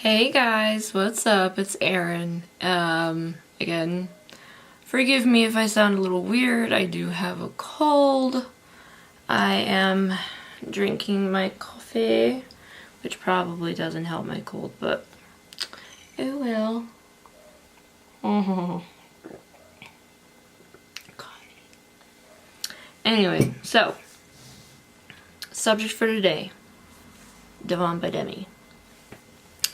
Hey guys, what's up? It's Erin. Again, forgive me if I sound a little weird. I do have a cold. I am drinking my coffee, which probably doesn't help my cold, but it will. Anyway, so, subject for today, Devonne by Demi.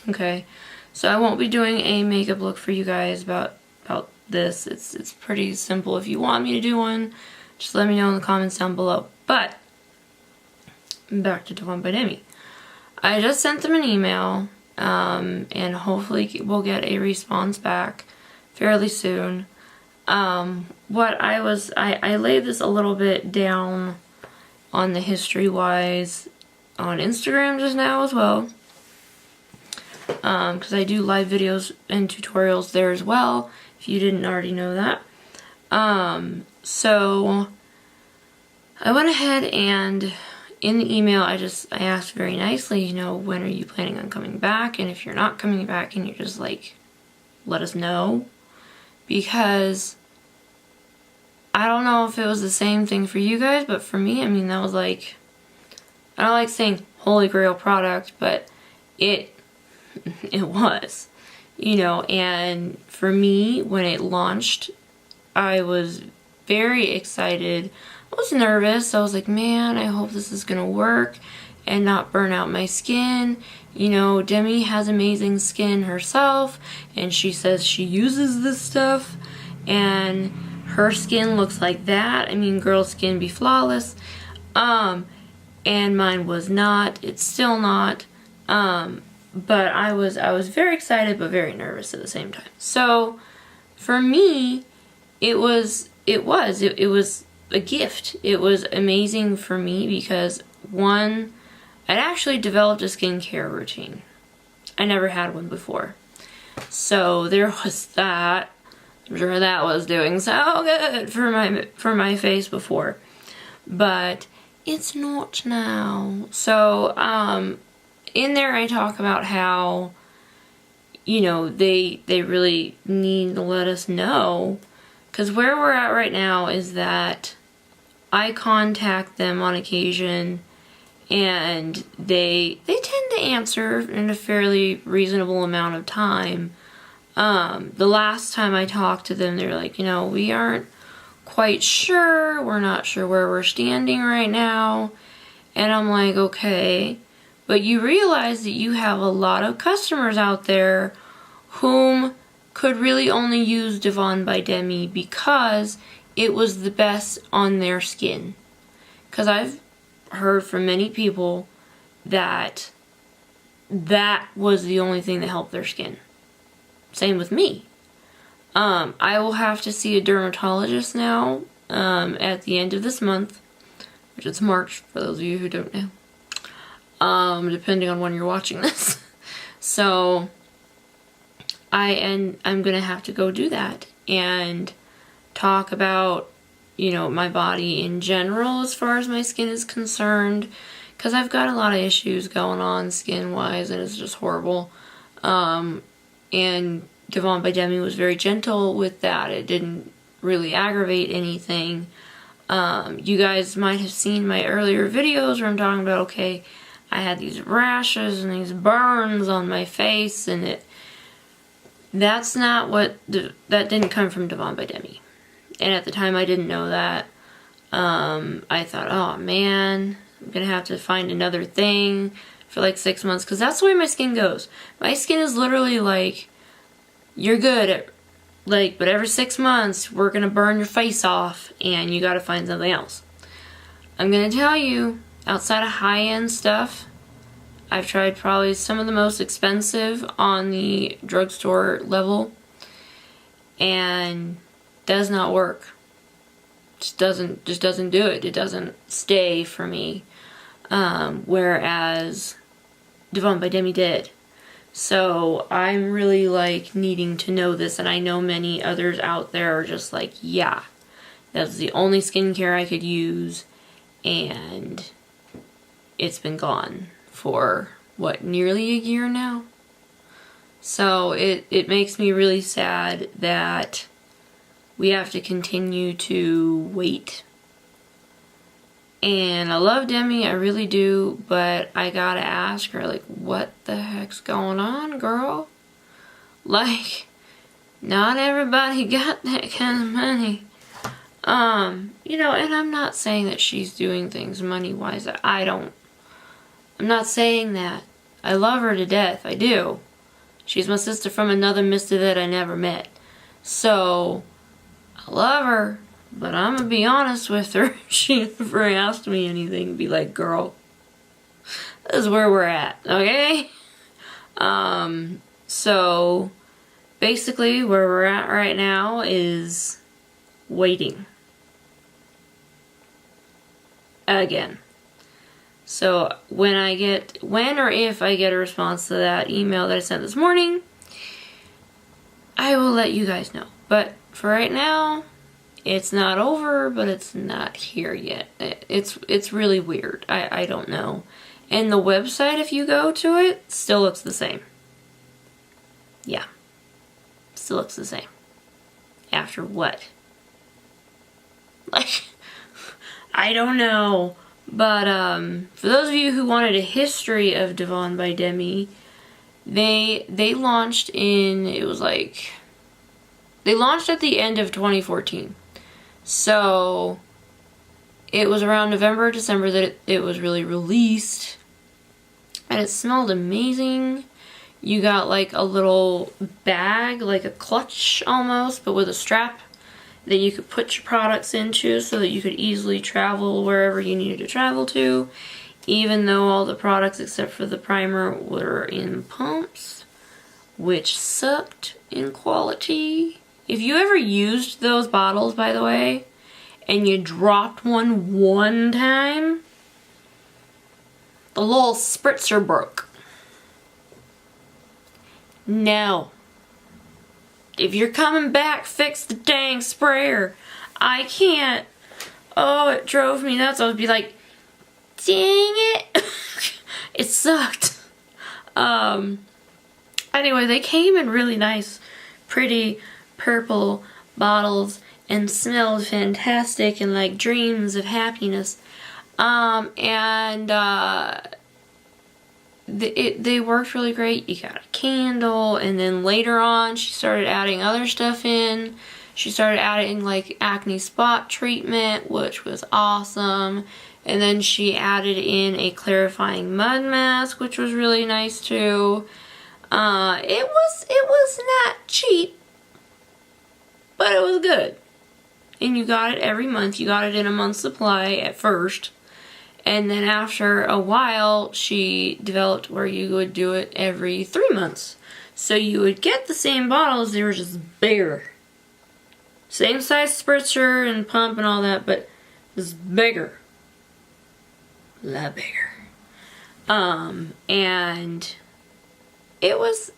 Okay, so I won't be doing a makeup look for you guys about this. It's pretty simple. If you want me to do one, just let me know in the comments down below. But back to Devonne by Demi. I just sent them an email, and hopefully we'll get a response back fairly soon. I laid this a little bit down on the history-wise on Instagram just now as well. Because I do live videos and tutorials there as well, if you didn't already know that. So I went ahead and in the email I asked very nicely, you know, when are you planning on coming back? And if you're not coming back, can you just like let us know? Because I don't know if it was the same thing for you guys, but for me, I mean, that was like, I don't like saying holy grail product, but it was, you know. And for me, when it launched, I was very excited. I was nervous. I was like, man, I hope this is gonna work and not burn out my skin. You know, Demi has amazing skin herself, and she says she uses this stuff, and her skin looks like that. I mean, girl skin be flawless. And mine was not. It's still not. But I was very excited but very nervous at the same time. So for me, it was a gift. It was amazing for me because, one, I'd actually developed a skincare routine. I never had one before. So there was that. I'm sure that was doing so good for my face before. But it's not now. So in there I talk about how, you know, they really need to let us know, because where we're at right now is that I contact them on occasion and they tend to answer in a fairly reasonable amount of time. The last time I talked to them, they were like, you know, we aren't quite sure, we're not sure where we're standing right now. And I'm like, okay. But you realize that you have a lot of customers out there whom could really only use Devonne by Demi because it was the best on their skin. Because I've heard from many people that that was the only thing that helped their skin. Same with me. I will have to see a dermatologist now at the end of this month, which is March for those of you who don't know. Depending on when you're watching this. So I'm gonna have to go do that and talk about, you know, my body in general as far as my skin is concerned, because I've got a lot of issues going on skin wise and it's just horrible. And Devonne by Demi was very gentle with that. It didn't really aggravate anything. You guys might have seen my earlier videos where I'm talking about, okay, I had these rashes and these burns on my face, and that's not what, that didn't come from Devonne by Demi. And at the time I didn't know that. I thought, oh man, I'm gonna have to find another thing for like 6 months, because that's the way my skin goes. My skin is literally like, you're good at, like, but every 6 months we're gonna burn your face off and you gotta find something else. I'm gonna tell you, outside of high-end stuff, I've tried probably some of the most expensive on the drugstore level, and does not work. Just doesn't do it. It doesn't stay for me. Whereas Devonne by Demi did. So I'm really like needing to know this, and I know many others out there are just like, yeah, that's the only skincare I could use, and it's been gone for, what, nearly a year now? So it makes me really sad that we have to continue to wait. And I love Demi, I really do, but I gotta ask her, like, what the heck's going on, girl? Like, not everybody got that kind of money. You know, and I'm not saying that she's doing things money-wise. I'm not saying that. I love her to death, I do. She's my sister from another mister that I never met. So, I love her. But I'm gonna be honest with her. She never asked me anything. Be like, girl, this is where we're at, okay? So basically where we're at right now is waiting. Again. So when or if I get a response to that email that I sent this morning, I will let you guys know. But for right now, it's not over, but it's not here yet. It's really weird. I don't know. And the website, if you go to it, still looks the same. Yeah. Still looks the same. After what? Like, I don't know. But for those of you who wanted a history of Devonne by Demi, they launched they launched at the end of 2014. So, it was around November or December that it was really released. And it smelled amazing. You got like a little bag, like a clutch almost, but with a strap that you could put your products into so that you could easily travel wherever you needed to travel to. Even though all the products except for the primer were in pumps, which sucked in quality. If you ever used those bottles, by the way, and you dropped one time, the little spritzer broke. No. If you're coming back, fix the dang sprayer. I can't. Oh, it drove me nuts. I would be like, dang it. It sucked. Anyway, they came in really nice, pretty purple bottles and smelled fantastic and like dreams of happiness. They worked really great. You got a candle, and then later on she started adding other stuff in. She started adding like acne spot treatment, which was awesome. And then she added in a clarifying mud mask, which was really nice too. It was not cheap, but it was good. And you got it every month. You got it in a month's supply at first. And then after a while, she developed where you would do it every 3 months. So you would get the same bottles, they were just bigger. Same size spritzer and pump and all that, but just bigger. A lot bigger. And it was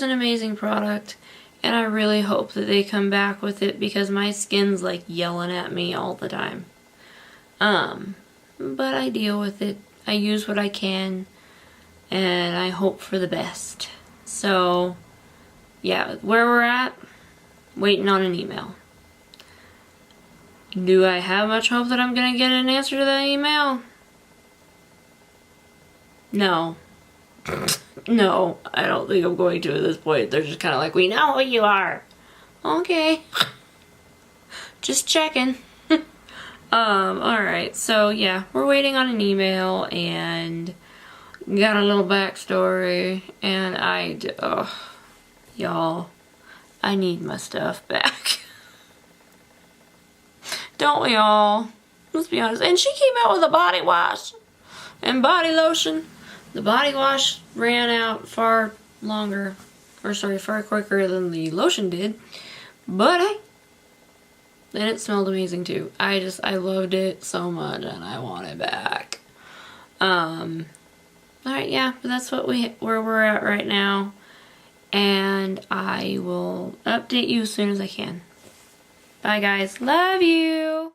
an amazing product. And I really hope that they come back with it because my skin's like yelling at me all the time. But I deal with it. I use what I can. And I hope for the best. So, yeah, where we're at, waiting on an email. Do I have much hope that I'm going to get an answer to that email? No. No, I don't think I'm going to at this point. They're just kind of like, we know who you are. Okay. Just checking. Alright, so yeah, we're waiting on an email and got a little backstory and y'all, I need my stuff back. Don't we all? Let's be honest. And she came out with a body wash and body lotion. The body wash ran out far quicker than the lotion did. But hey, and it smelled amazing too. I loved it so much and I want it back. Alright, yeah, but that's where we're at right now. And I will update you as soon as I can. Bye guys. Love you!